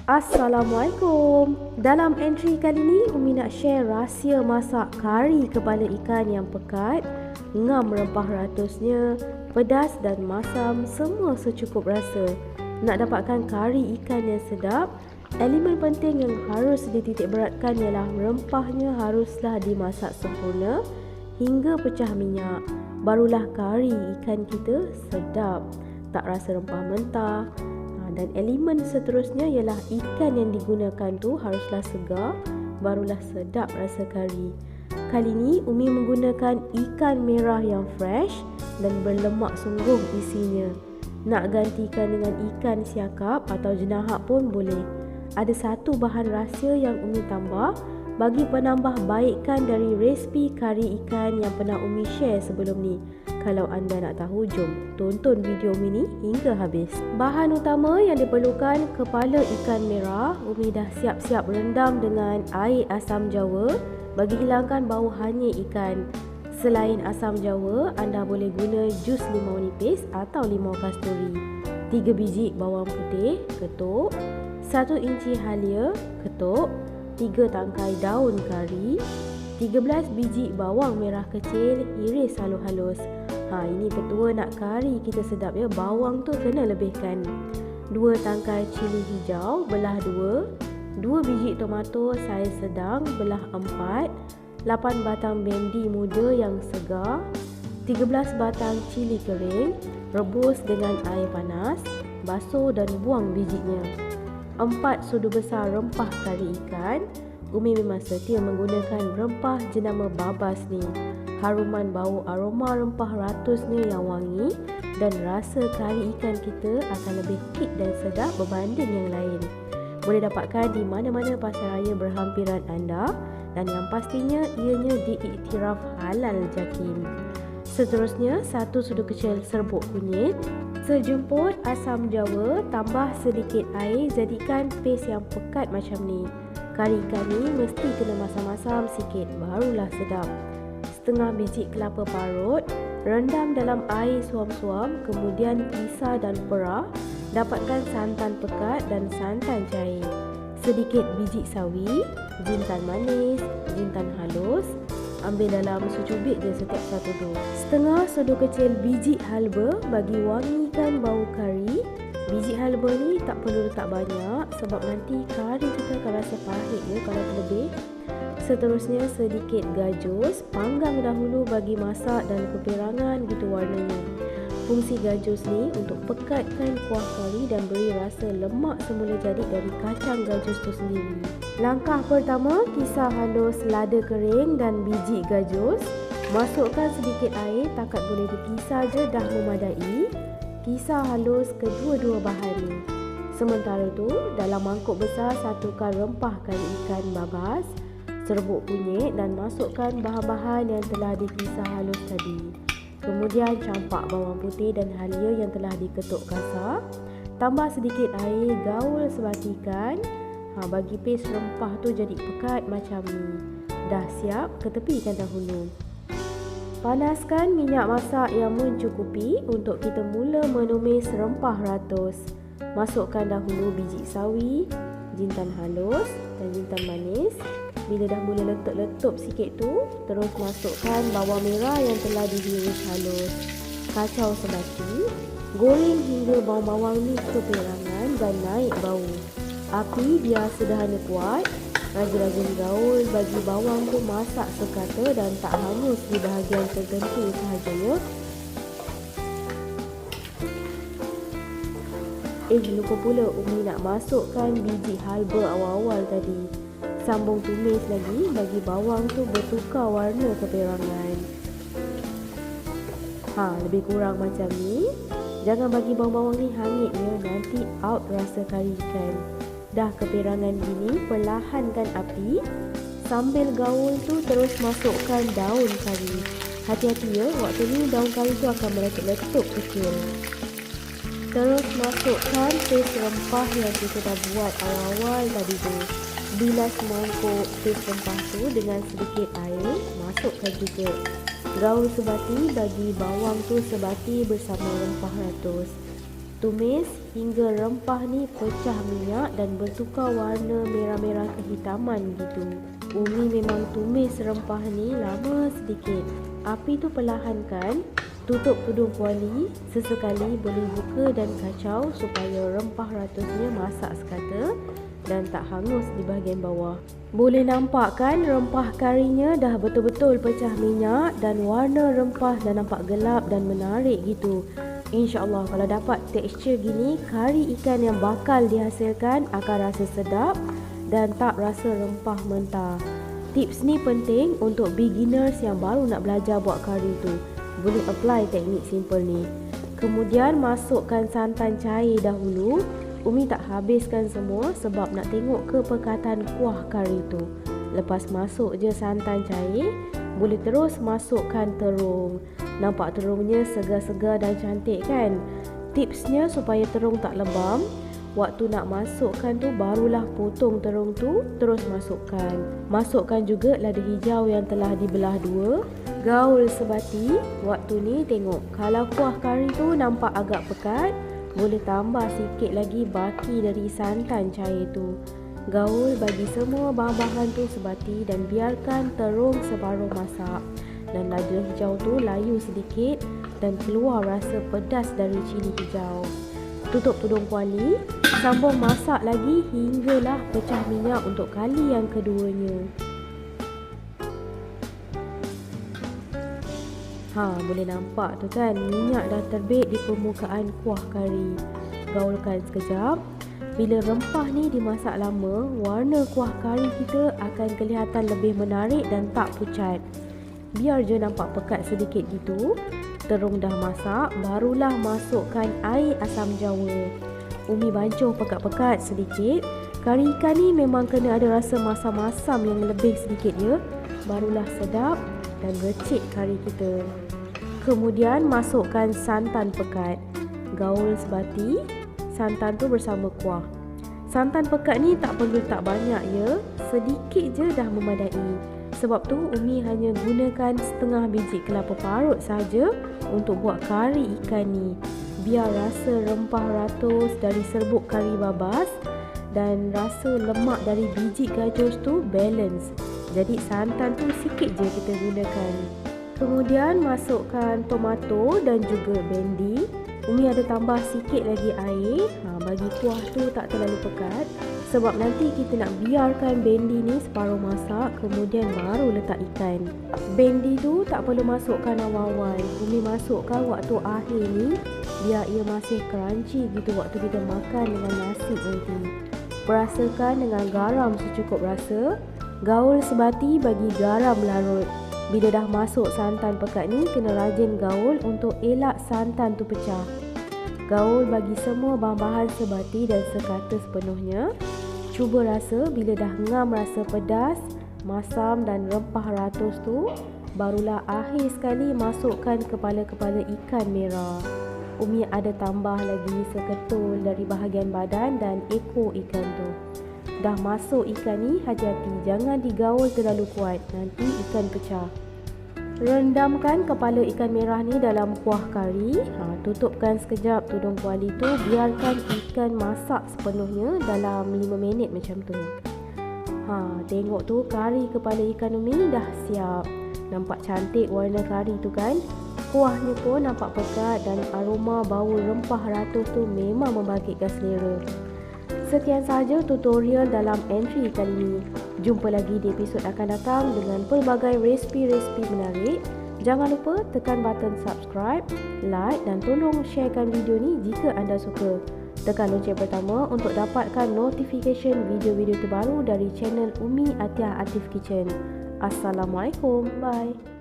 Assalamualaikum. Dalam entry kali ni, Umi nak share rahsia masak kari kepala ikan yang pekat, ngam rempah ratusnya, pedas dan masam, semua secukup rasa. Nak dapatkan kari ikan yang sedap, elemen penting yang harus dititik beratkan ialah rempahnya haruslah dimasak sempurna hingga pecah minyak. Barulah kari ikan kita sedap, tak rasa rempah mentah. Dan elemen seterusnya ialah ikan yang digunakan tu haruslah segar, barulah sedap rasa kari. Kali ni Umi menggunakan ikan merah yang fresh dan berlemak sungguh isinya. Nak gantikan dengan ikan siakap atau jenahak pun boleh. Ada satu bahan rahsia yang Umi tambah bagi penambah baikkan dari resipi kari ikan yang pernah Umi share sebelum ni. Kalau anda nak tahu, jom tonton video Umi ni hingga habis. Bahan utama yang diperlukan: kepala ikan merah. Umi dah siap-siap rendam dengan air asam jawa bagi hilangkan bau hanyir ikan. Selain asam jawa, anda boleh guna jus limau nipis atau limau kasturi. 3 biji bawang putih, ketuk. 1 inci halia, ketuk. 3 tangkai daun kari. 13 biji bawang merah kecil, iris halus-halus. Ini petua nak kari kita sedap ya, bawang tu kena lebihkan. 2 tangkai cili hijau, belah 2. 2 biji tomato saiz sedang, belah 4. 8 batang bendi muda yang segar. 13 batang cili kering, rebus dengan air panas, basuh dan buang bijinya. 4 sudu besar rempah kari ikan. Umi memang setia menggunakan rempah jenama babas ni. Haruman bau aroma rempah ratusnya yang wangi dan rasa kari ikan kita akan lebih kick dan sedap berbanding yang lain. Boleh dapatkan di mana-mana pasaraya berhampiran anda dan yang pastinya ianya diiktiraf halal JAKIM. Seterusnya, 1 sudu kecil serbuk kunyit, sejemput asam jawa, tambah sedikit air, jadikan paste yang pekat macam ni. Kari ikan ni mesti kena masam-masam sikit, barulah sedap. Setengah biji kelapa parut, rendam dalam air suam-suam, kemudian pisah dan perah. Dapatkan santan pekat dan santan cair. Sedikit biji sawi, jintan manis, jintan halus. Ambil dalam secubit je setiap satu tu. Setengah sudu kecil biji halba bagi wangikan bau kari. Biji halba ni tak perlu letak banyak sebab nanti kari kita akan rasa pahit ya kalau terlebih. Seterusnya, sedikit gajus, panggang dahulu bagi masak dan kepirangan gitu warnanya. Fungsi gajus ni untuk pekatkan kuah kari dan beri rasa lemak semula jadi dari kacang gajus tu sendiri. Langkah pertama, kisar halus lada kering dan biji gajus. Masukkan sedikit air, takat boleh dikisar je dah memadai. Kisar halus kedua-dua bahan ni. Sementara tu, dalam mangkuk besar satukan rempah kari ikan babas, serbuk kunyit dan masukkan bahan-bahan yang telah dikisar halus tadi. Kemudian campak bawang putih dan halia yang telah diketuk kasar. Tambah sedikit air, gaul sebatikan. Bagi paste rempah tu jadi pekat macam ni. Dah siap, ketepikan dahulu. Panaskan minyak masak yang mencukupi untuk kita mula menumis rempah ratus. Masukkan dahulu biji sawi, jintan halus dan jintan manis. Bila dah mula letup-letup sikit tu, terus masukkan bawang merah yang telah dihiris halus. Kacau sebati. Goreng hingga bawang-bawang ni kepirangan dan naik bau. Api biar sederhana kuat. Rajin-rajin gaul bagi bawang tu masak sekata dan tak hangus di bahagian tertentu sahaja ya. Lupa pula Umi nak masukkan biji halba awal-awal tadi. Sambung tumis lagi bagi bawang tu bertukar warna kepirangan. Lebih kurang macam ni. Jangan bagi bawang-bawang ni hangit ya, nanti out rasa kari ikan. Dah kepirangan gini, perlahankan api. Sambil gaul tu terus masukkan daun kari. Hati-hati ya, waktu ni daun kari tu akan meletup-letup kecil. Terus masukkan paste rempah yang kita dah buat awal-awal tadi tu. Bilas mangkuk paste rempah tu dengan sedikit air, masukkan juga. Gaul sebati bagi bawang tu sebati bersama rempah ratus. Tumis hingga rempah ni pecah minyak dan bertukar warna merah-merah kehitaman gitu. Umi memang tumis rempah ni lama sedikit. Api tu perlahankan, tutup tudung kuali, sesekali boleh buka dan kacau supaya rempah ratusnya masak sekata dan tak hangus di bahagian bawah. Boleh nampak kan rempah karinya dah betul-betul pecah minyak dan warna rempah dah nampak gelap dan menarik gitu. InsyaAllah kalau dapat tekstur gini, kari ikan yang bakal dihasilkan akan rasa sedap dan tak rasa rempah mentah. Tips ni penting untuk beginners yang baru nak belajar buat kari tu. Boleh apply teknik simple ni. Kemudian masukkan santan cair dahulu. Umi tak habiskan semua sebab nak tengok kepekatan kuah kari tu. Lepas masuk je santan cair, boleh terus masukkan terung. Nampak terungnya segar-segar dan cantik kan? Tipsnya supaya terung tak lebam, waktu nak masukkan tu barulah potong terung tu terus masukkan. Masukkan juga lada hijau yang telah dibelah dua. Gaul sebati. Waktu ni tengok kalau kuah kari tu nampak agak pekat, boleh tambah sikit lagi baki dari santan cair tu. Gaul bagi semua bahan-bahan tu sebati dan biarkan terung separuh masak. Dan lada hijau tu layu sedikit dan keluar rasa pedas dari cili hijau. Tutup tudung kuali, sambung masak lagi hinggalah pecah minyak untuk kali yang keduanya. Boleh nampak tu kan, minyak dah terbit di permukaan kuah kari. Gaulkan sekejap. Bila rempah ni dimasak lama, warna kuah kari kita akan kelihatan lebih menarik dan tak pucat. Biar je nampak pekat sedikit gitu. Terung dah masak, barulah masukkan air asam jawa. Umi bancuh pekat-pekat sedikit. Kari ikan ni memang kena ada rasa masam-masam yang lebih sedikit ya. Barulah sedap dan recik kari kita. Kemudian masukkan santan pekat. Gaul sebati santan tu bersama kuah. Santan pekat ni tak perlu tak banyak ya. Sedikit je dah memadai. Sebab tu Umi hanya gunakan setengah biji kelapa parut saja untuk buat kari ikan ni. Biar rasa rempah ratus dari serbuk kari babas dan rasa lemak dari biji gajus tu balance. Jadi santan tu sikit je kita gunakan. Kemudian masukkan tomato dan juga bendi. Umi ada tambah sikit lagi air bagi kuah tu tak terlalu pekat. Sebab nanti kita nak biarkan bendi ni separuh masak, kemudian baru letak ikan. Bendi tu tak perlu masukkan awal-awal. Umi masukkan waktu akhir ni biar ia masih crunchy gitu waktu kita makan dengan nasi nanti. Perasakan dengan garam secukup rasa. Gaul sebati bagi garam larut. Bila dah masuk santan pekat ni, kena rajin gaul untuk elak santan tu pecah. Gaul bagi semua bahan-bahan sebati dan sekata sepenuhnya. Cuba rasa bila dah ngam rasa pedas, masam dan rempah ratus tu, barulah akhir sekali masukkan kepala-kepala ikan merah. Umi ada tambah lagi seketul dari bahagian badan dan ekor ikan tu. Dah masuk ikan ni, hati-hati jangan digaul terlalu kuat, nanti ikan pecah. Rendamkan kepala ikan merah ni dalam kuah kari. Tutupkan sekejap tudung kuali tu. Biarkan ikan masak sepenuhnya dalam 5 minit macam tu. Tengok tu kari kepala ikan Umi dah siap. Nampak cantik warna kari tu kan. Kuahnya pun nampak pekat dan aroma bau rempah ratus tu memang membangkitkan selera. Sekian sahaja tutorial dalam entry kali ini. Jumpa lagi di episod akan datang dengan pelbagai resipi-resipi menarik. Jangan lupa tekan button subscribe, like dan tolong sharekan video ni jika anda suka. Tekan lonceng pertama untuk dapatkan notification video-video terbaru dari channel Umi Atiyah Atif Kitchen. Assalamualaikum. Bye.